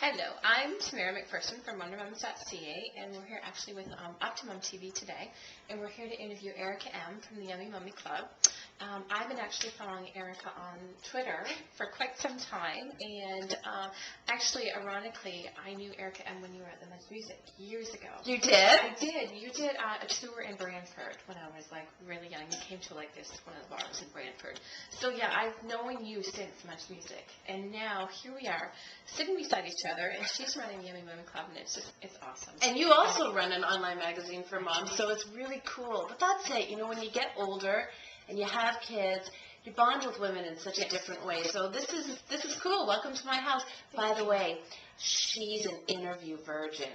Hello, I'm Tamara McPherson from WonderMoms.ca, and we're here actually with Opti-MomTV today, and we're here to interview Erica Ehm from the Yummy Mummy Club. I've been actually following Erica on Twitter for quite some time, and actually, ironically, I knew Erica Ehm when you were at the Men's Music years ago. You did? I did. You did a tour in Brantford when I was like really young. You came to like this one of the bars in Brantford. So yeah, I've known you since Men's Music, and now here we are sitting beside each other, and she's running the Yummy Mummy Club, and it's awesome. And you also run an online magazine for moms, so it's really cool. But that's it, you know, when you get older and you have kids, you bond with women in such a different way. So this is cool. Welcome to my house. By the way, she's an interview virgin,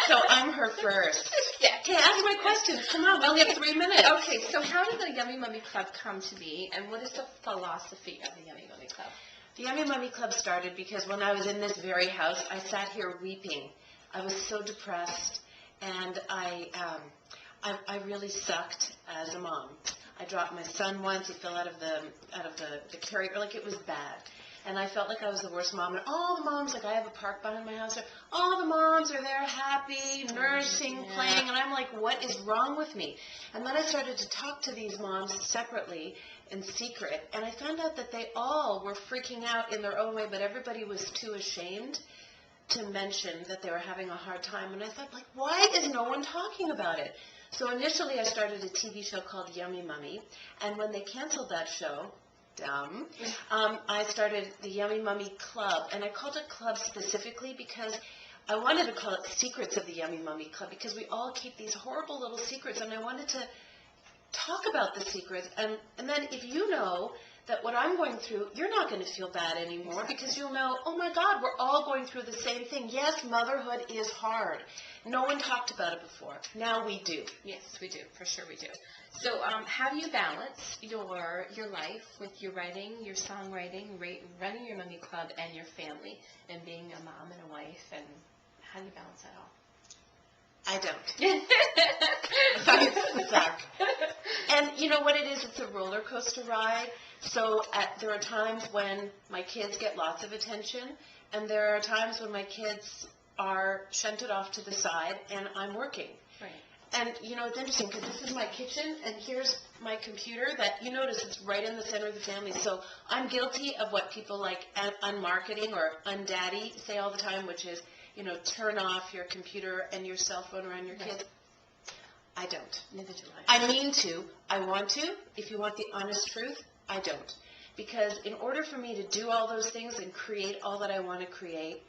so I'm her first. Yeah. Okay, ask my questions. Come on, we only have 3 minutes. Okay, so how did the Yummy Mummy Club come to be, and what is the philosophy of the Yummy Mummy Club? The Yummy Mummy Club started because when I was in this very house, I sat here weeping. I was so depressed, and I really sucked as a mom. I dropped my son once. He fell out of the carrier. Like, it was bad. And I felt like I was the worst mom. And all the moms, like, I have a park behind my house. All the moms are there happy, nursing, playing. And I'm like, what is wrong with me? And then I started to talk to these moms separately in secret. And I found out that they all were freaking out in their own way, but everybody was too ashamed to mention that they were having a hard time. And I thought, like, why is no one talking about it? So initially I started a TV show called Yummy Mummy. And when they canceled that show, I started the Yummy Mummy Club, and I called it Club specifically because I wanted to call it Secrets of the Yummy Mummy Club, because we all keep these horrible little secrets, and I wanted to talk about the secrets, and then if you know that what I'm going through, you're not going to feel bad anymore, because you'll know, oh my God, we're all going through the same thing. Yes, motherhood is hard. No one talked about it before. Now we do. Yes, we do. For sure we do. So how do you balance your life with your writing, your songwriting, running your Mummy Club, and your family, and being a mom and a wife, and how do you balance that all? I don't. And you know what it is? It's a roller coaster ride. So there are times when my kids get lots of attention, and there are times when my kids are shunted off to the side, and I'm working. Right. And, you know, it's interesting because this is my kitchen, and here's my computer that, you notice, it's right in the center of the family. So I'm guilty of what people like unmarketing or undaddy say all the time, which is, you know, turn off your computer and your cell phone around your kids. I don't. Neither do I. I mean to. I want to. If you want the honest truth, I don't. Because in order for me to do all those things and create all that I want to create,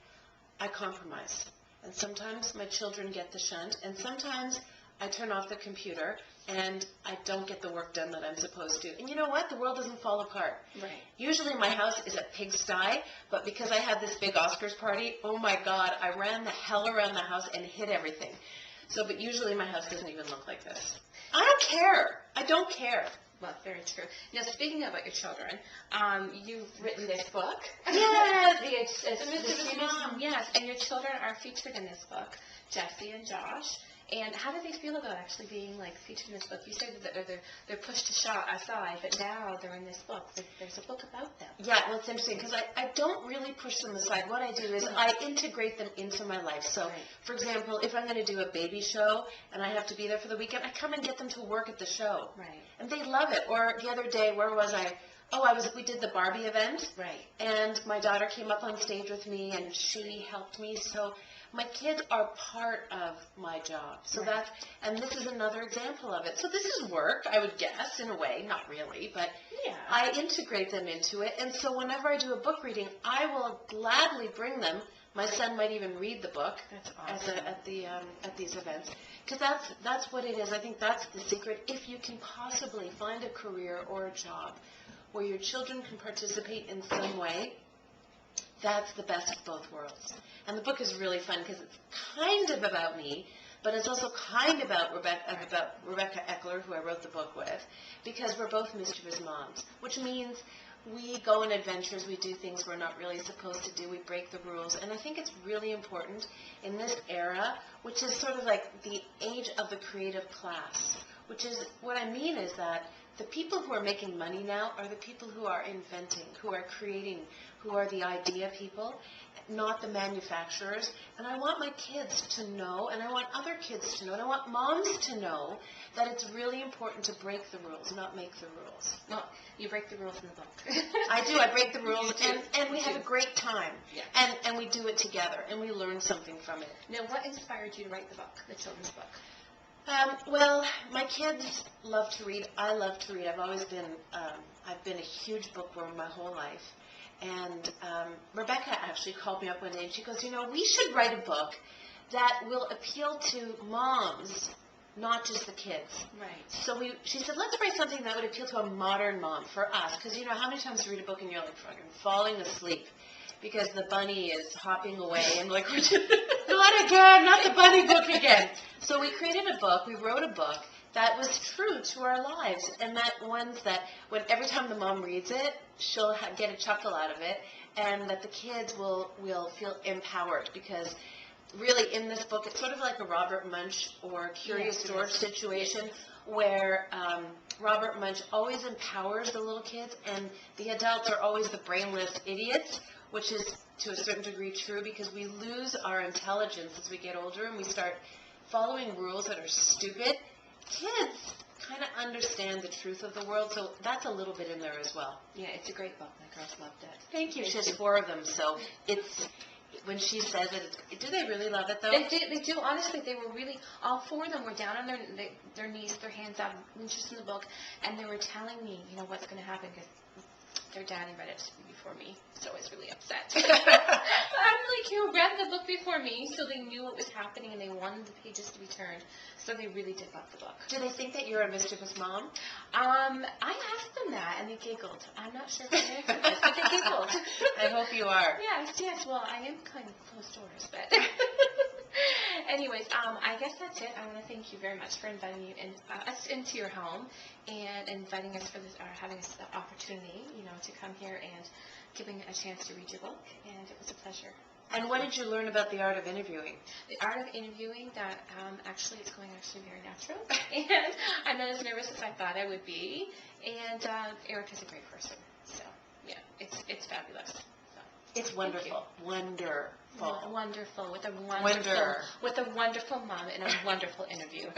I compromise. And sometimes my children get the shunt, and sometimes I turn off the computer and I don't get the work done that I'm supposed to. And you know what? The world doesn't fall apart. Right. Usually my house is a pigsty, but because I had this big Oscars party, oh my God, I ran the hell around the house and hit everything. So, but usually my house doesn't even look like this. I don't care. I don't care. Well, very true. Now, speaking about your children, you've written this book. Yes, the Mischevious Mom. Yes, and your children are featured in this book, Jessie and Josh. And how do they feel about actually being like featured in this book? You said that they're pushed aside, but now they're in this book. There's a book about them. Yeah, well, it's interesting because I don't really push them aside. What I do is I integrate them into my life. So, for example, if I'm going to do a baby show and I have to be there for the weekend, I come and get them to work at the show. Right. And they love it. Or the other day, where was I? Oh, we did the Barbie event. Right. And my daughter came up on stage with me, and she helped me. So my kids are part of my job. So and this is another example of it. So this is work, I would guess, in a way. Not really, but yeah. I integrate them into it. And so whenever I do a book reading, I will gladly bring them. My son might even read the book. That's awesome. at these events. Because that's what it is. I think that's the secret. If you can possibly find a career or a job where your children can participate in some way, that's the best of both worlds. And the book is really fun because it's kind of about me, but it's also kind of about Rebecca Eckler, who I wrote the book with, because we're both mischievous moms, which means we go on adventures, we do things we're not really supposed to do, we break the rules. And I think it's really important in this era, which is sort of like the age of the creative class, which is, what I mean is that the people who are making money now are the people who are inventing, who are creating, who are the idea people, not the manufacturers. And I want my kids to know, and I want other kids to know, and I want moms to know that it's really important to break the rules, not make the rules. Well, you break the rules in the book. I do. I break the rules, You do. and we You have do. a great time. Yeah. And we do it together, and we learn something from it. Now, what inspired you to write the book, the children's book? Well, my kids love to read. I love to read. I've been a huge bookworm my whole life. And Rebecca actually called me up one day, and she goes, we should write a book that will appeal to moms, not just the kids. Right. So she said, let's write something that would appeal to a modern mom for us. Because, how many times you read a book and you're like fucking falling asleep because the bunny is hopping away and like, not again, not the bunny book again. So we created a book, we wrote a book that was true to our lives, and that ones that when every time the mom reads it, she'll get a chuckle out of it, and that the kids will feel empowered, because really in this book it's sort of like a Robert Munch or Curious George situation, where Robert Munch always empowers the little kids, and the adults are always the brainless idiots, which is to a certain degree true, because we lose our intelligence as we get older and we start following rules that are stupid. Kids kind of understand the truth of the world, so that's a little bit in there as well. Yeah, it's a great book. My girls loved it. Thank you. She has 4 of them, so it's, when she says it, do they really love it though? They do. Honestly, they were really, all 4 of them were down on their knees, their hands out, interest in the book, and they were telling me, what's going to happen, because their daddy read it before me, so I was really upset. I'm like, you read the book before me, so they knew what was happening, and they wanted the pages to be turned, so they really did love the book. Do they think that you're a mischievous mom? I asked them that, and they giggled. I'm not sure if they answered this, but they giggled. I hope you are. Yes, well, I am kind of closed doors, but... Anyways, I guess that's it. I want to thank you very much for inviting us into your home and inviting us for this, or having us the opportunity, to come here and giving a chance to read your book. And it was a pleasure. And what did you learn about the art of interviewing? The art of interviewing, that it's going very natural, and I'm not as nervous as I thought I would be. And Erica's a great person, so yeah, it's fabulous. It's wonderful. Wonderful. Wonderful, with a wonderful mom and a wonderful interview.